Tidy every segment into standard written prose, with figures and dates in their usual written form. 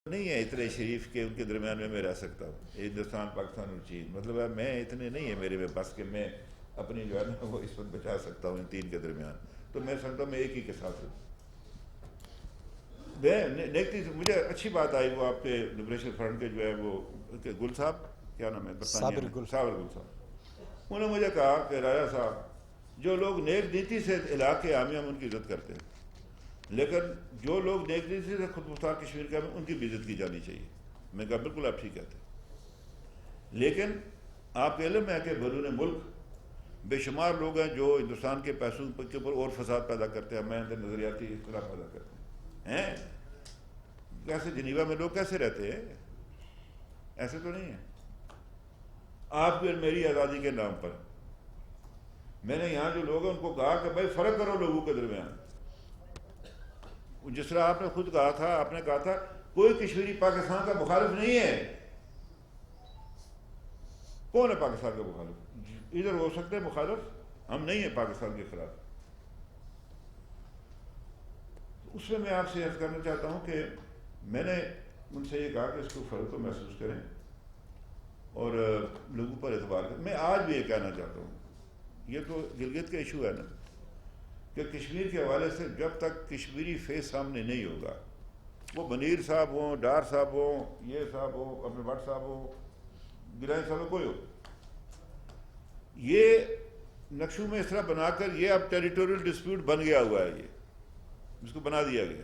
نہیں ہے اتنے شریف کے ان کے درمیان میں رہ سکتا ہوں. ہندوستان پاکستان اور چین مطلب ہے میں اتنے نہیں ہے میرے میں بس کہ میں اپنی جو ہے نا وہ اس وقت بچا سکتا ہوں ان تین کے درمیان. تو میں سمجھتا ہوں میں ایک ہی کے ساتھ ہوں. میں دیکھتی مجھے اچھی بات آئی وہ آپ کے لبریشن فرنٹ کے جو ہے وہ گل صاحب کیا نام ہے برطانیہ میں صابر گل صاحب. انہوں نے مجھے کہا کہ راجا صاحب جو لوگ نیک نیتی سے علاقے عامی ہم ان کی عزت کرتے ہیں لیکن جو لوگ نیک نیتی سے خود مختار کشمیر کے ان کی بھی عزت کی جانی چاہیے. میں کہا بالکل آپ ٹھیک کہتے ہیں لیکن آپ کے علم ہے کہ بیرون ملک بے شمار لوگ ہیں جو ہندوستان کے پیسوں کے اوپر اور فساد پیدا کرتے ہیں. میں اندر نظریاتی اختلاف پیدا کرتے ہیں. کیسے جنیوا میں لوگ کیسے رہتے ہیں؟ ایسے تو نہیں ہے. آپ کی اور میری آزادی کے نام پر میں نے یہاں جو لوگ ہیں ان کو کہا کہ بھائی فرق کرو لوگوں کے درمیان. جس طرح آپ نے خود کہا تھا, آپ نے کہا تھا کوئی کشمیری پاکستان کا مخالف نہیں ہے. کون ہے پاکستان کا مخالف؟ ادھر ہو سکتے ہیں مخالف, ہم نہیں ہیں پاکستان کے خلاف. اس میں آپ سے عرض کرنا چاہتا ہوں کہ میں نے ان سے یہ کہا کہ اس کو فرق کو محسوس کریں اور لوگوں پر اعتبار کریں. میں آج بھی یہ کہنا چاہتا ہوں, یہ تو گلگت کا ایشو ہے نا کہ کشمیر کے حوالے سے جب تک کشمیری فیس سامنے نہیں ہوگا, وہ منیر صاحب ہوں, ڈار صاحب ہوں, یہ صاحب ہوں, اپنے بٹ صاحب ہوں, گرائن صاحب ہو, کوئی ہو, یہ نقشوں میں اس طرح بنا کر یہ اب ٹیریٹوریل ڈسپیوٹ بن گیا ہوا ہے. یہ اس کو بنا دیا گیا.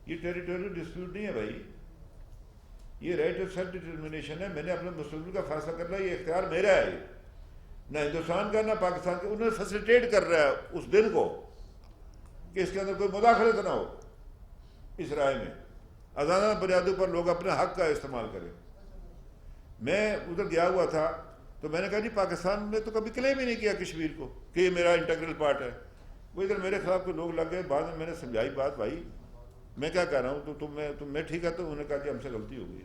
یہ ٹیریٹوریل ڈسپیوٹ نہیں ہے بھائی, یہ رائٹ آف سیلف ڈٹرمنیشن ہے. میں نے اپنے مستقبل کا فیصلہ کرنا, یہ اختیار میرا ہے, نہ ہندوستان کا نہ پاکستان کا. انہوں نے فیسیلیٹیٹ کر رہا ہے اس دن کو کہ اس کے اندر کوئی مداخلت نہ ہو اس رائے میں, آزادانہ بنیادوں پر لوگ اپنے حق کا استعمال کریں. میں ادھر گیا ہوا تھا تو میں نے کہا جی پاکستان نے تو کبھی کلیم ہی نہیں کیا کشمیر کو کہ یہ میرا انٹیگرل پارٹ ہے. وہ ادھر میرے خلاف کوئی لوگ لگ گئے. بعد میں نے سمجھائی بات, بھائی میں کیا کہہ رہا ہوں, تو میں ٹھیک ہے. تو انہوں نے کہا کہ ہم سے غلطی ہو گئی.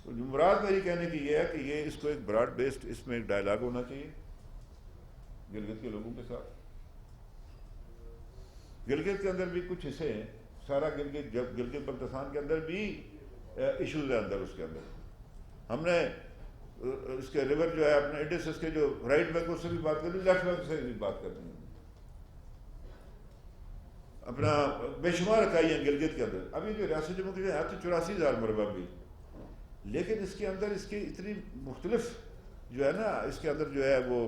تو مراد میری کہنے کی یہ ہے کہ یہ اس کو ایک براڈ بیسڈ اس میں ایک ڈائلاگ ہونا چاہیے گلگت کے لوگوں کے ساتھ. گلگت کے اندر بھی کچھ حصے ہیں, سارا گلگت جب گلگت بلتستان کے اندر بھی ایشوز ہے اندر. اس کے اندر ہم نے اس کے ریور جو ہے اپنے انڈس, اس کے جو رائٹ بینک اس سے بھی بات کرنی, لیفٹ بینک سے بھی بات کرنی ہے. اپنا بے شمار اکائی ہیں گلگت کے اندر. ابھی جو ریاست جمہوریہ ہے تو 84,000 مربع بھی, لیکن اس کے اندر اس کی اتنی مختلف جو ہے نا, اس کے اندر جو ہے وہ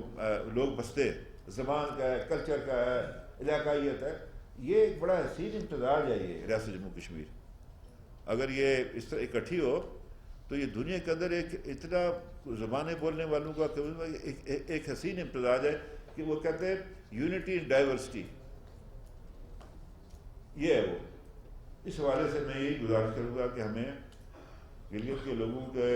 لوگ بستے, زبان کا ہے, کلچر کا ہے, علاقائیت ہے. یہ ایک بڑا حسین امتزاج ہے یہ ریاست جموں کشمیر. اگر یہ اس طرح اکٹھی ہو تو یہ دنیا کے اندر ایک اتنا زبانیں بولنے والوں کا ایک حسین امتزاج ہے کہ وہ کہتے ہیں یونٹی ان ڈائیورسٹی. یہ ہے وہ. اس حوالے سے میں یہی گزارش کروں گا کہ ہمیں گلگت کے لوگوں کے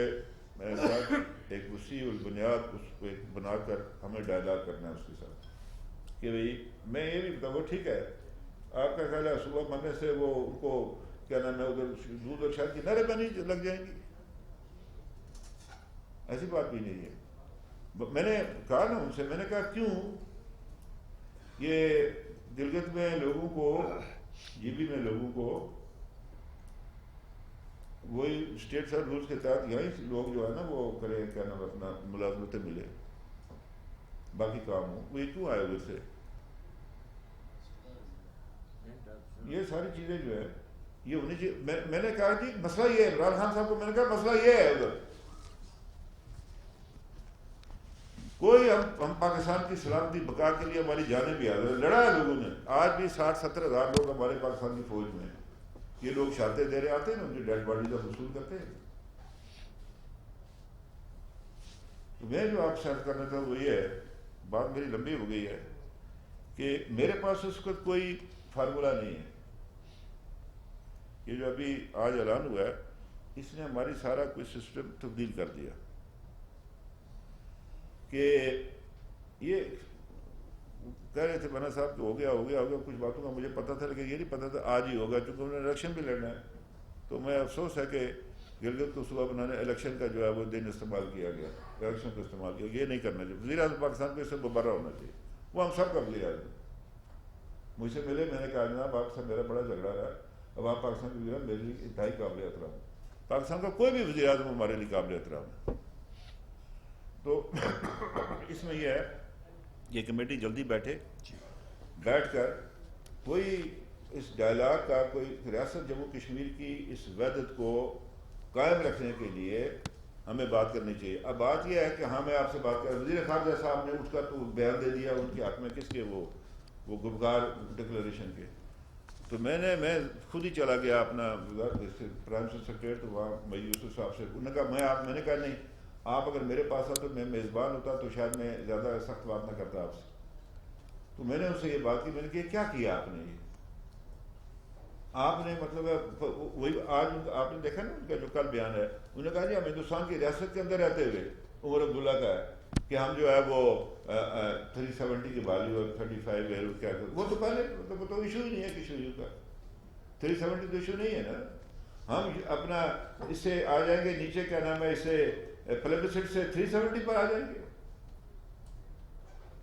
ساتھ ایک وسیع البنیاد اس کو ایک بنا کر ہمیں ڈائلاگ کرنا ہے اس کے ساتھ کہ بھئی میں یہ بھی بتاؤں, وہ ٹھیک ہے آپ کا خیال ہے صبح مرنے سے وہ ان کو کیا نام ہے ادھر دودھ اور شہد کی نہریں بنی لگ جائیں گی, ایسی بات بھی نہیں ہے. میں نے کہا نا ان سے, میں نے کہا کیوں یہ گلگت میں لوگوں کو, جی بی میں لوگوں کو وہی اسٹیٹ سر رولز کے تحت یہیں لوگ جو ہے نا وہ کرے, کیا نام اپنا ملازمتیں ملے, باقی کام ہو, وہ یہ کیوں آئے ادھر سے؟ یہ ساری چیزیں جو ہے یہ ہونی چاہیے. میں نے کہا جی مسئلہ یہ ہے, عمران خان صاحب کو میں نے کہا مسئلہ یہ ہے ادھر کوئی ہم پاکستان کی سلامتی بقا کے لیے ہماری جانیں بھی حاضر, لڑا ہے لوگوں نے. آج بھی 60-70 ہزار لوگ ہمارے پاکستان کی فوج میں ہیں. یہ لوگ شاطیں دے رہے آتے ہیں نا, ان کی ڈیڈ باڈی کا وصول کرتے ہیں. تو میں جو آپ سے عرض کرنا تھا وہ یہ ہے, بات میری لمبی ہو گئی ہے, کہ میرے پاس اس وقت کوئی فارمولہ نہیں ہے. یہ جو ابھی آج اعلان ہوا ہے اس نے ہماری سارا کوئی سسٹم تبدیل کر دیا کہ یہ کہہ رہے تھے بنا صاحب کہ ہو گیا کچھ باتوں کا مجھے پتہ تھا لیکن یہ نہیں پتہ تھا آج ہی ہوگا, چونکہ انہوں نے الیکشن بھی لڑنا ہے. تو میں افسوس ہے کہ گلگت کو صبح بنانے الیکشن کا جو ہے وہ دن استعمال کیا گیا, الیکشن کا استعمال کیا. یہ نہیں کرنا چاہیے. وزیر اعظم پاکستان کو اس سے مبرہ ہونا چاہیے, وہ ہم سب کا وزیر اعظم. مجھ سے ملے, میں نے کہا جناب آپ سے میرا بڑا جھگڑا رہا, عوام پاکستان کی وزیر میرے لیے انتہائی قابل احترام، پاکستان کا کوئی بھی وزیر اعظم ہمارے لیے قابل احترام ہے۔ تو اس میں یہ ہے یہ کمیٹی جلدی بیٹھ کر کوئی اس ڈائلاگ کا، کوئی ریاست جموں کشمیر کی اس وحدت کو قائم رکھنے کے لیے ہمیں بات کرنی چاہیے۔ اب بات یہ ہے کہ ہاں میں آپ سے بات کر، وزیر خارجہ صاحب نے اٹھ کر تو بیان دے دیا ان کے حق میں، کس کے، وہ گفتگار ڈکلیریشن کے، تو میں خود ہی چلا گیا اپنا پرائم سیکرٹریٹ، تو وہاں میں یوسف صاحب سے انہوں نے کہا میں نے کہا نہیں، آپ اگر میرے پاس آ تو میں میزبان ہوتا تو شاید میں زیادہ سخت بات نہ کرتا آپ سے۔ تو میں نے ان سے یہ بات کی، میں نے کہا کیا کیا آپ نے، یہ آپ نے مطلب وہی آج آپ نے دیکھا نا ان کا جو کل بیان ہے، انہوں نے کہا جی ہم ہندوستان کی ریاست کے اندر رہتے ہوئے، عمر عبداللہ کا ہے کہ ہم جو ہے وہ 370 کی بحالی اور 35 ایئر کیا کریں، وہ تو پہلے وہ تو ایشو ہی نہیں ہے کشمیریوں کا، 370 تو ایشو نہیں ہے نا۔ ہم اپنا اس سے آ جائیں گے نیچے، کیا نام ہے، اس سے پلیبسٹ سے 370 پر آ جائیں گے۔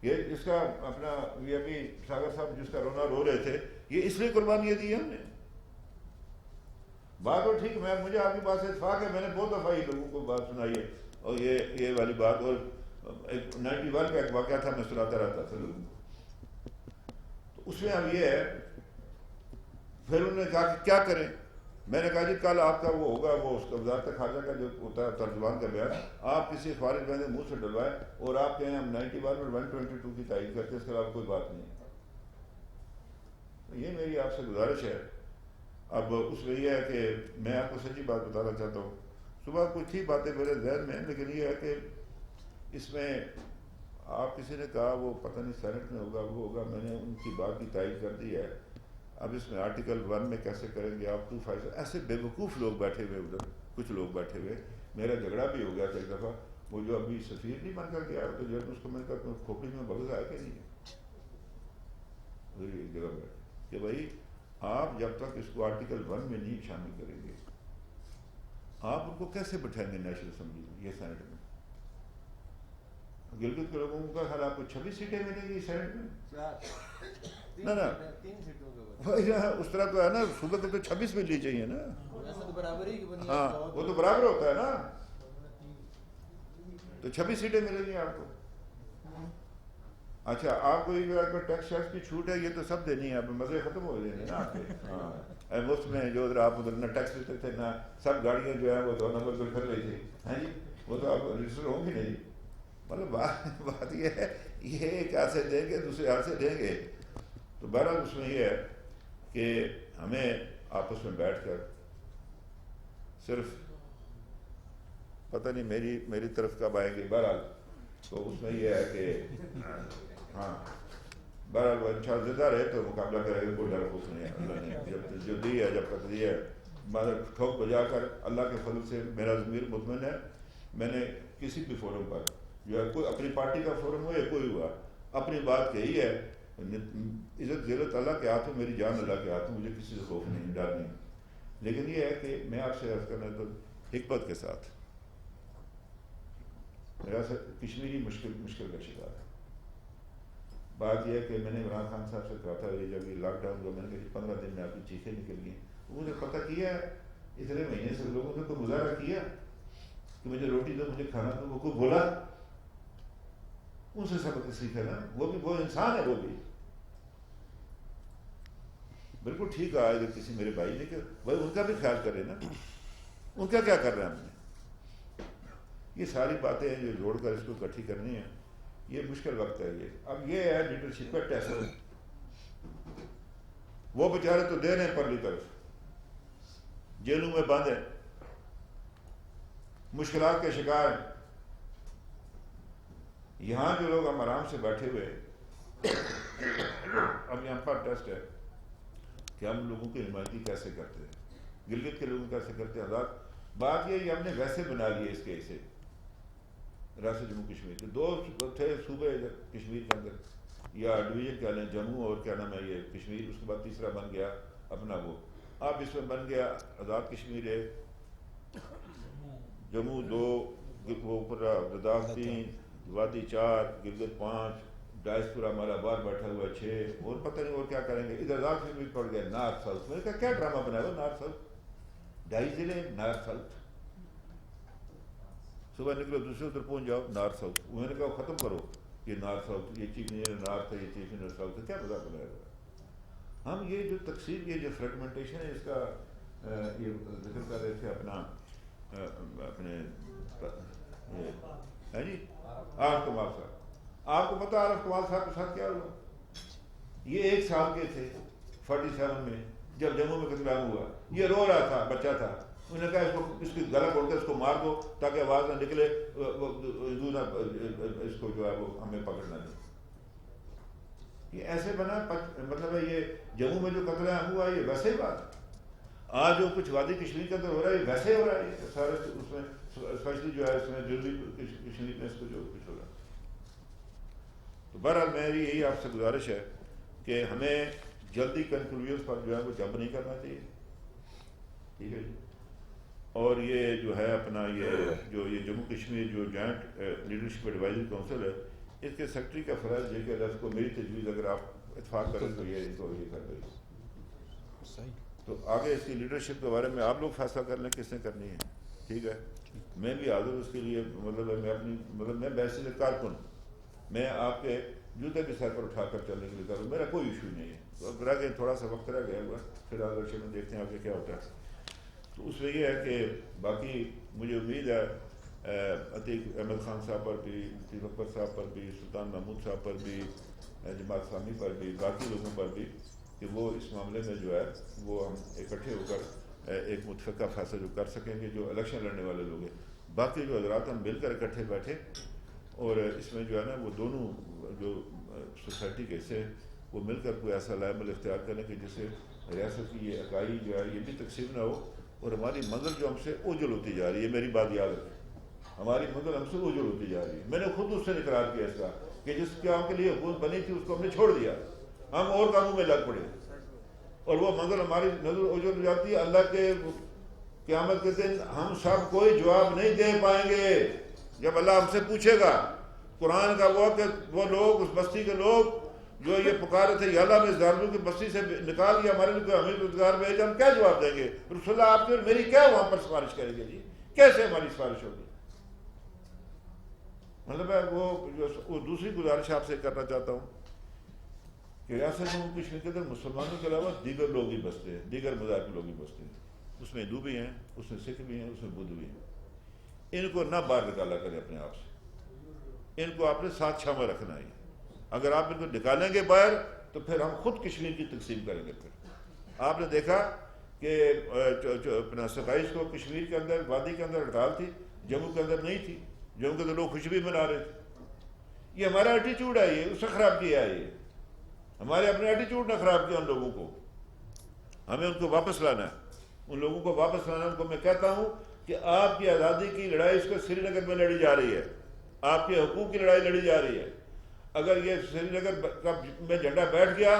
یہ اس کا اپنا یہ ابھی ساگر صاحب جس کا رونا رو رہے تھے، یہ اس لیے قربانیاں دی ہم نے۔ بات اور ٹھیک، مجھے آپ کی بات سے اتفاق ہے، میں نے بہت دفعہ یہ لوگوں کو بات سنائی ہے، اور یہ والی بات، اور 91 کا ایک واقعہ تھا میں سناتا رہتا تھا لوگوں کو، تو اس میں اب یہ ہے، پھر انہوں نے کہا کہ کیا کریں، میں نے کہا جی کل آپ کا وہ ہوگا، وہ اس کا وزارت خارجہ کا جو ہوتا ہے ترجمان کا بیان، آپ کسی خارج بندے منہ سے ڈلوائیں اور آپ کہیں ہم 91 اور 122 کی تائید کرتے ہیں، اس کے علاوہ کوئی بات نہیں۔ یہ میری آپ سے گزارش ہے۔ اب اس میں یہ ہے کہ میں آپ کو سچی بات بتانا چاہتا ہوں، صبح کچھ تھی باتیں میرے ذہن میں، لیکن یہ ہے کہ اس میں آپ کسی نے کہا وہ پتہ نہیں سینٹ میں ہوگا، وہ ہوگا، میں نے ان کی بات کی تائید کر دی ہے۔ اب اس میں آرٹیکل 1 میں کیسے کریں گے آپ، 257 ایسے بے وقوف لوگ بیٹھے ہوئے ادھر، کچھ لوگ بیٹھے ہوئے، میرا جھگڑا بھی ہو گیا تھا ایک دفعہ، وہ جو ابھی سفیر نہیں بن کر گیا تو جو اس کو میں نے کہا کھوپڑی میں بغض آیا کہ نہیں ایک جگہ بیٹھ کہ بھائی آپ جب تک اس کو آرٹیکل 1 میں نہیں شامل کریں گے، آپ ان کو کیسے بٹھائیں گے نیشنل اسمبلی میں، یہ سینٹ میں؟ گلگت کے لوگوں کا خیال آپ کو 26 سیٹیں ملیں گی سینٹ میں؟ نہ اس طرح تو ہے نا، صوبے کو تو 26 ملنی چاہیے نا، ہاں وہ تو برابر ہوتا ہے نا، تو 26 سیٹیں ملیں گی آپ کو۔ اچھا آپ کو یہ ٹیکس شیکس کی چھوٹ ہے، یہ تو سب دینی ہے، اب مزے ختم ہو جائیں گے نا آپ کے، ہاں مفت میں جو ادھر آپ ادھر نہ ٹیکس دیتے تھے نہ، سب گاڑیاں جو ہیں وہ 2 نمبر پر کر رہی تھی، ہاں جی وہ تو آپ رجسٹر ہوں گی نہیں۔ مطلب بات یہ ہے، یہ ایک ہاتھ سے دیں گے دوسرے ہاتھ سے دیں گے۔ تو بہرحال اس میں یہ ہے کہ ہمیں آپس میں بیٹھ کر صرف پتہ نہیں میری طرف کب آئیں گے، بہرحال تو اس میں یہ ہے کہ ہاں بہرحال وہ انشاءاللہ زندہ رہے تو مقابلہ کرے گا، کوئی ڈر خوف نہیں ہے، اللہ نے جب جو دی ہے، جب تک دی ہے، ٹھوک بجا کر اللہ کے فضل سے میرا ضمیر مطمئن ہے۔ میں نے کسی بھی فورم پر جو ہے، کوئی اپنی پارٹی کا فورم ہو یا کوئی ہوا، اپنی بات کہی ہے، عزت ذلت اللہ کے ہاتھ میں، میری جان اللہ کے ہاتھ میں، مجھے کسی سے خوف نہیں، ڈر نہیں۔ لیکن یہ ہے کہ میں آپ سے عرض کرنا تو حکمت کے ساتھ، میرا کشمیری مشکل کا شکار ہے۔ بات یہ ہے کہ میں نے عمران خان صاحب سے کہا تھا، یہ جب یہ لاک ڈاؤن ہوا، میں نے کہا 15 دن میں آپ کی چیخیں نکل گئیں، مجھے پتہ کیا ہے اتنے مہینے سے لوگوں نے کوئی مظاہرہ کیا کہ مجھے روٹی دو، مجھے کھانا دو، وہ کوئی بولا؟ ان سے سبق سیکھا نا، وہ انسان ہے، وہ بھی بالکل ٹھیک ہے۔ اگر کسی میرے بھائی نے کہ بھائی ان کا بھی خیال کرے نا، ان کا کیا کر رہے ہیں ہم نے، یہ ساری باتیں ہیں جو جوڑ کر اس کو اکٹھی کرنی ہے، یہ مشکل وقت ہے۔ یہ اب یہ ہے لیڈرشپ کا ٹیسٹ، وہ بیچارے تو دے رہے ہیں پرلی طرف، جیلوں میں بند ہیں، مشکلات کے شکار ہیں۔ یہاں جو لوگ ہم آرام سے بیٹھے ہوئے، اب یہاں پر ٹیسٹ ہے کہ ہم لوگوں کی نمائندگی کیسے کرتے ہیں، گلگت کے لوگوں کیسے کرتے ہیں۔ آزاد بات یہ ہم نے ویسے بنا لیے اس کیس سے، ریاست جموں کشمیر کے 2 تھے صوبے کشمیر کے اندر، یا ڈویژن کیا لیں، جموں اور کیا نام ہے یہ کشمیر، اس کے بعد تیسرا بن گیا اپنا وہ، اب اس میں بن گیا آزاد کشمیر 1، جموں 2، وہ اوپر لداخ 3، وادی 4، گلگت 5، ڈائسپورا ہمارا باہر بیٹھا ہوا ہے 6 اور پتہ نہیں اور کیا کریں گے. ادھر رات میں بھی پڑ گیا نارتھ ساؤتھ. میں نے کہا کیا ڈرامہ بنایا ہو نارتھ ساؤتھ, 2.5 ضلع نارتھ ساؤتھ. صبح نکلو دوسرے ادھر پہنچ جاؤ نارتھ ساؤتھ. میں نے کہا ختم کرو یہ نارتھ ساؤتھ, یہ چیف انجینئر نارتھ ہے, یہ چیف انجینئر ساؤتھ ہے, کیا مذاق بنایا ہوا ہے. ہم یہ جو تقسیم, یہ جو فریگمنٹیشن ہے, اس کا یہ ذکر کر رہے تھے اپنا اپنے جی عارف کمال صاحب. آپ کو پتہ عارف کمال صاحب کے ساتھ کیا ہوا؟ یہ 1 سال کے تھے 47 میں جب جموں میں قتل عام ہوا. یہ رو رہا تھا, بچہ تھا. انہوں نے کہا اس کی گلا کھول کے اس کو مار دو تاکہ آواز نہ نکلے, اس کو جو ہے وہ ہمیں پکڑنا دے. یہ ایسے بنا, مطلب ہے یہ جموں میں جو قتل عام ہوا یہ ویسے ہی بات. آج جو کچھ وادی کشمیر کے اندر ہو رہا ہے یہ ویسے ہو رہا ہے سارے اس میں, اسپیشلی جو ہے اس میں جنوبی کشمیر میں اس کو جو کچھ ہو رہا ہے. تو بہرحال میری یہی آپ سے گزارش ہے کہ ہمیں جلدی کنکلوژن پر جو ہے وہ جمپ نہیں کرنا چاہیے, ٹھیک ہے جی. اور یہ جو ہے اپنا یہ جموں کشمیر جو جوائنٹ لیڈرشپ ایڈوائزری کونسل ہے, اس کے سیکرٹری کا فرض ہے کہ اگر اس کو میری تجویز اگر آپ اتفاق کریں تو یہ کر دیں. تو آگے اس کی لیڈرشپ کے بارے میں آپ لوگ فیصلہ کر لیں کس نے کرنی ہے, ٹھیک ہے. میں بھی حاضر اس کے لیے, مطلب میں اپنی میں بحث کارکن, میں آپ کے جوتے بھی سر پر اٹھا کر چلنے کے لیے کروں, میرا کوئی ایشو نہیں ہے. تو رہ گئے تھوڑا سا وقت رہ گیا ہوا, پھر آگے میں دیکھتے ہیں آگے کیا ہوتا ہے. تو اس میں یہ ہے کہ باقی مجھے امید ہے عتیق احمد خان صاحب پر بھی, لطیف اکبر صاحب پر بھی, سلطان محمود صاحب پر بھی, جماعت اسلامی پر بھی, باقی لوگوں پر بھی, کہ وہ اس معاملے میں جو ہے وہ ہم اکٹھے ہو کر ایک متفقہ فیصلہ جو کر سکیں گے جو الیکشن لڑنے والے لوگ ہیں. باقی جو حضرات ہم مل کر اکٹھے بیٹھے اور اس میں جو ہے نا وہ دونوں جو سوسائٹی کے حصے وہ مل کر کوئی ایسا لائمل اختیار کریں کہ جس سے ریاست کی یہ اکائی جو ہے یہ بھی تقسیم نہ ہو اور ہماری منزل جو ہم سے اوجل ہوتی جا رہی ہے. میری بات یاد رکھیں, ہماری منزل ہم سے اوجل ہوتی جا رہی ہے. میں نے خود اس سے اقرار کیا اس کا کہ جس کام کے لیے حکومت بنی تھی اس کو ہم نے چھوڑ دیا, ہم اور کاموں میں لگ پڑے اور وہ منزل ہماری نظر اوجل ہو جاتی ہے. اللہ کے قیامت کے دن ہم سب کوئی جواب نہیں دے پائیں گے جب اللہ ہم سے پوچھے گا. قرآن کا وہ کہ وہ لوگ, اس بستی کے لوگ جو یہ پکارے تھے یا اللہ میں اس ظالموں کی بستی سے نکال دیا, ہمارے لیے کوئی ہمیں روزگار بھیجا, ہم کیا جواب دیں گے؟ رسول اللہ آپ نے میری کیا وہاں پر سفارش کریں گے جی, کیسے ہماری سفارش ہوگی؟ مطلب ہے وہ دوسری گزارش آپ سے کرنا چاہتا ہوں کہ ریاست جموں کشمیر کے اندر مسلمانوں کے علاوہ دیگر لوگ ہی بستے ہیں, دیگر مذاہب کے لوگ ہی بستے ہیں. اس میں ہندو بھی ہیں, اس میں سکھ بھی ہیں, اس میں بدھ بھی ہیں. ان کو نہ باہر نکالا کریں اپنے آپ سے, ان کو آپ نے ساتھ چھاؤں میں رکھنا ہے. اگر آپ ان کو نکالیں گے باہر تو پھر ہم خود کشمیر کی تقسیم کریں گے. پھر آپ نے دیکھا کہ اپنا 27 کو کشمیر کے اندر وادی کے اندر ہڑتال تھی, جموں کے اندر نہیں تھی. جموں کے اندر لوگ خوشی بھی منا رہے تھے. یہ ہمارا ایٹیچیوڈ ہے, یہ اس سے خراب کیا ہے. یہ ہمارے اپنے ایٹیچیوڈ نے خراب کیا ان لوگوں کو. ہمیں ان کو واپس لانا ہے, ان لوگوں کو واپس لانا. ان کو میں کہتا ہوں کہ آپ کی آزادی کی لڑائی اس کو سری نگر میں لڑی جا رہی ہے, آپ کے حقوق کی لڑائی لڑی جا رہی ہے. اگر یہ سری نگر میں جھنڈا بیٹھ گیا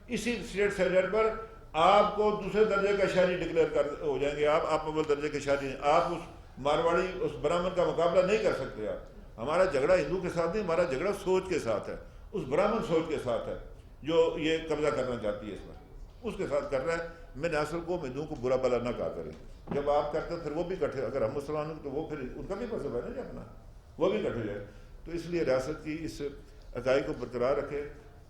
اسی اسٹیٹ سینٹر پر, آپ کو دوسرے درجے کا شہری ڈکلیئر ہو جائیں گے. آپ اول درجے کے شہری ہیں. آپ اس مارواڑی, اس برہمن کا مقابلہ نہیں کر سکتے. آپ, ہمارا جھگڑا ہندو کے ساتھ نہیں, ہمارا جھگڑا سوچ کے ساتھ ہے, اس برہمن سوچ کے ساتھ ہے جو یہ قبضہ کرنا چاہتی ہے اس پر, اس کے ساتھ کر رہا ہے. میں نے اصل کو ہندوؤں کو برا بلا نہ کہا کریں. جب آپ کرتے پھر وہ بھی کٹھے, اگر ہم مسلمان ہوں تو وہ پھر ان کا بھی مذہب ہے نا جی اپنا, وہ بھی کٹھے جائے. تو اس لیے ریاست کی اس اکائی کو برقرار رکھے,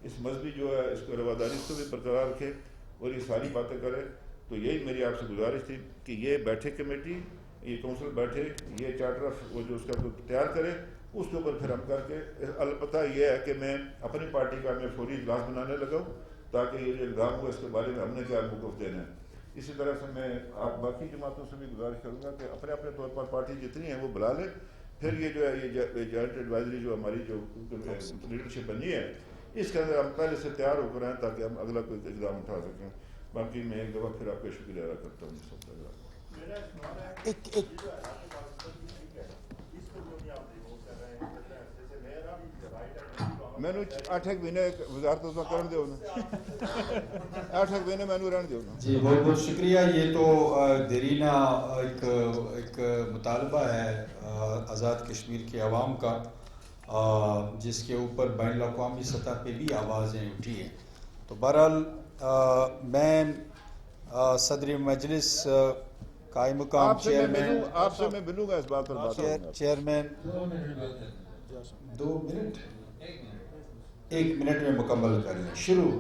اس مذہبی جو ہے اس کو رواداری کو بھی برقرار رکھے اور یہ ساری باتیں کرے. تو یہی میری آپ سے گزارش تھی کہ یہ بیٹھے کمیٹی, یہ کونسل بیٹھے, یہ چارٹر آف وہ جو اس کا تیار کرے, اس کے اوپر پھر ہم کر کے. البتہ یہ ہے کہ میں اپنی پارٹی کا میں فوری اجلاس بنانے لگا ہوں تاکہ یہ جو الزام ہو اس کے بارے میں ہم نے کیا موقف دینا ہے. اسی طرح سے میں آپ باقی جماعتوں سے بھی گزارش کروں گا کہ اپنے اپنے طور پر پارٹی جتنی ہیں وہ بلا لیں. پھر یہ جو ہے یہ جوائنٹ ایڈوائزری جو ہماری جو لیڈرشپ بنی ہے اس کے اندر ہم پہلے سے تیار ہو کر آئیں تاکہ ہم اگلا کوئی اقدام اٹھا سکیں. باقی میں ایک دفعہ پھر آپ کا شکریہ ادا کرتا ہوں. میں نے 8 مہینے وزارت کرن دیو نا 8 مہینے میں رہن دیو نا. جی بہت بہت شکریہ. یہ تو دیرینہ ایک مطالبہ ہے آزاد کشمیر کے عوام کا, جس کے اوپر بین الاقوامی سطح پہ بھی آوازیں اٹھی ہیں. تو بہرحال میں صدر مجلس قائم مقام چیئرمین آپ سے میں ملوں گا اس بات پر بات کروں گا. چیئرمین 2 منٹ 1 منٹ میں مکمل کر لیں. شروع.